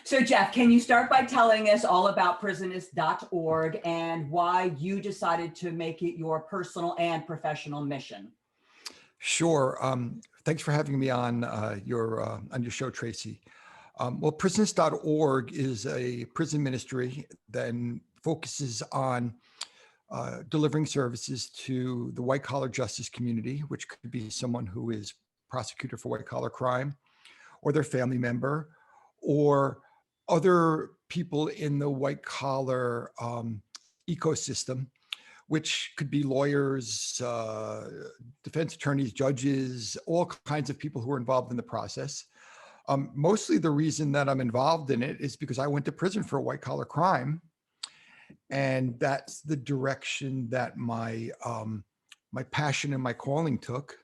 So Jeff, can you start by telling us all about prisonist.org and why you decided to make it your personal and professional mission? Sure. Thanks for having me on your show, Tracy. Well, prisonist.org is a prison ministry that focuses on delivering services to the white collar justice community, which could be someone who is prosecuted for white collar crime, or their family member, or other people in the white collar ecosystem, which could be lawyers, defense attorneys, judges, all kinds of people who are involved in the process. Mostly the reason that I'm involved in it is because I went to prison for a white collar crime. And that's the direction that my passion and my calling took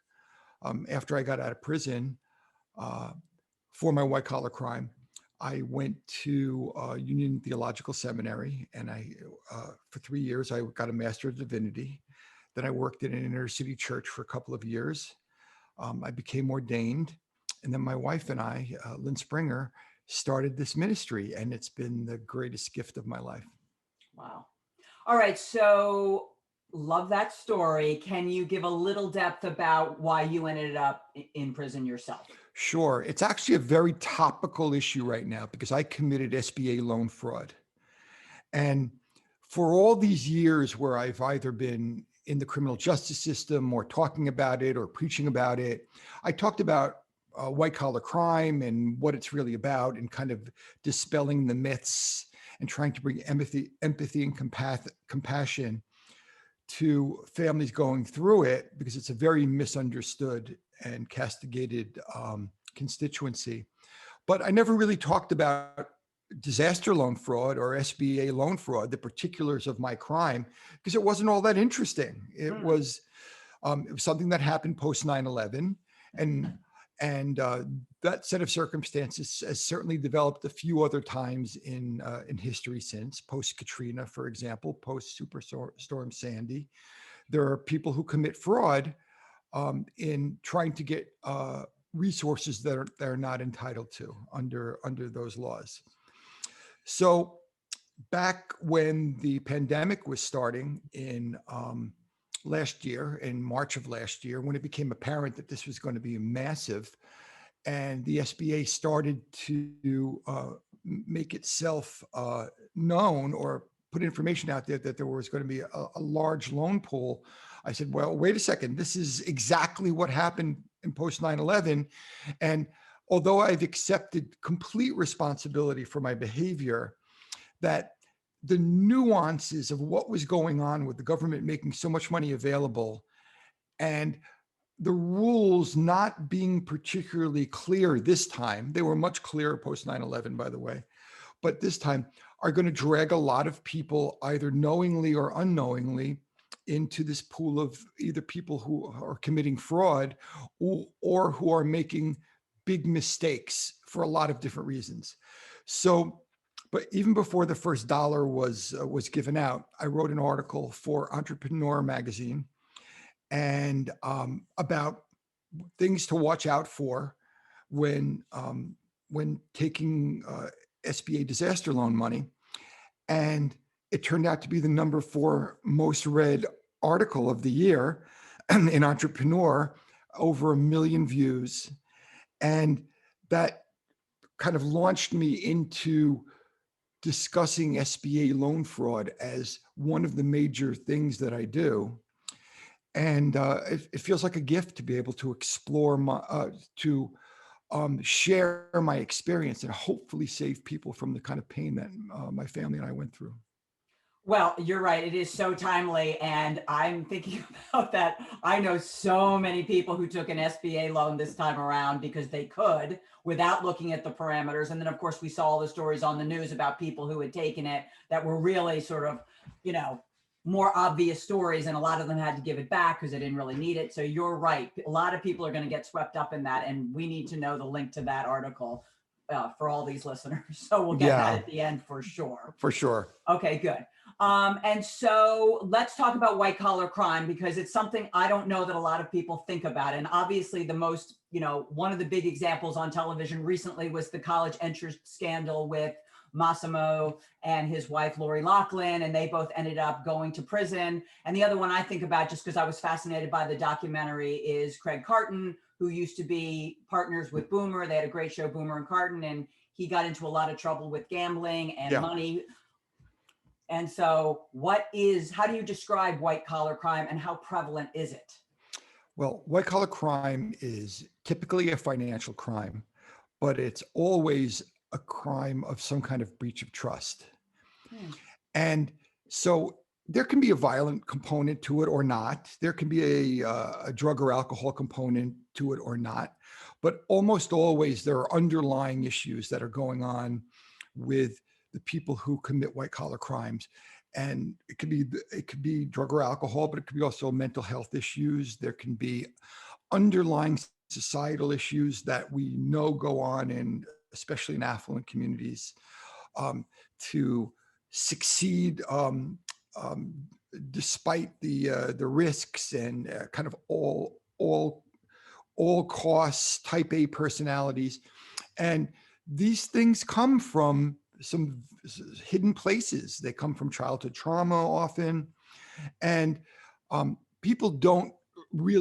after I got out of prison for my white collar crime. I went to Union Theological Seminary, and for 3 years, I got a Master of Divinity. Then I worked in an inner city church for a couple of years. I became ordained, and then my wife and I, Lynn Springer, started this ministry, and it's been the greatest gift of my life. Wow. All right. So love that story. Can you give a little depth about why you ended up in prison yourself? Sure. It's actually a very topical issue right now because I committed SBA loan fraud. And for all these years where I've either been in the criminal justice system or talking about it or preaching about it, I talked about white collar crime and what it's really about and kind of dispelling the myths and trying to bring empathy and compassion to families going through it, because it's a very misunderstood and castigated constituency. But I never really talked about disaster loan fraud or SBA loan fraud, the particulars of my crime, because it wasn't all that interesting. It was something that happened post 9/11, and that set of circumstances has certainly developed a few other times in history since, post Katrina, for example, post Superstorm Sandy. There are people who commit fraud in trying to get resources that they're not entitled to under those laws. So back when the pandemic was starting in last year, in March of last year, when it became apparent that this was going to be massive, and the SBA started to make itself known or put information out there that there was going to be a large loan pool, I said, well, wait a second, this is exactly what happened in post 9/11. And although I've accepted complete responsibility for my behavior, that the nuances of what was going on with the government making so much money available and the rules not being particularly clear this time, they were much clearer post 9/11, by the way, but this time are going to drag a lot of people either knowingly or unknowingly into this pool of either people who are committing fraud or who are making big mistakes for a lot of different reasons. So, but even before the first dollar was given out, I wrote an article for Entrepreneur magazine and about things to watch out for when taking SBA disaster loan money. And it turned out to be the number 4 most read article of the year in Entrepreneur, over 1 million views. And that kind of launched me into discussing SBA loan fraud as one of the major things that I do. And it feels like a gift to be able to explore share my experience and hopefully save people from the kind of pain that my family and I went through. Well, you're right. It is so timely. And I'm thinking about that. I know so many people who took an SBA loan this time around because they could without looking at the parameters. And then, of course, we saw all the stories on the news about people who had taken it that were really sort of, more obvious stories. And a lot of them had to give it back because they didn't really need it. So you're right. A lot of people are going to get swept up in that. And we need to know the link to that article for all these listeners. So we'll get that at the end for sure. For sure. Okay, good. And so let's talk about white collar crime, because it's something I don't know that a lot of people think about. And obviously the most, one of the big examples on television recently was the college entrance scandal with Massimo and his wife, Lori Loughlin, and they both ended up going to prison. And the other one I think about, just because I was fascinated by the documentary, is Craig Carton, who used to be partners with Boomer. They had a great show, Boomer and Carton, and he got into a lot of trouble with gambling and Yeah. money. And so how do you describe white collar crime, and how prevalent is it? Well, white collar crime is typically a financial crime, but it's always a crime of some kind of breach of trust. And so there can be a violent component to it or not. There can be a drug or alcohol component to it or not. But almost always there are underlying issues that are going on with the people who commit white collar crimes. And it could be drug or alcohol, but it could be also mental health issues. There can be underlying societal issues that we know go on in, especially in affluent communities, to succeed despite the risks and kind of all costs, type A personalities. And these things come from some hidden places. They come from childhood trauma often. And people don't really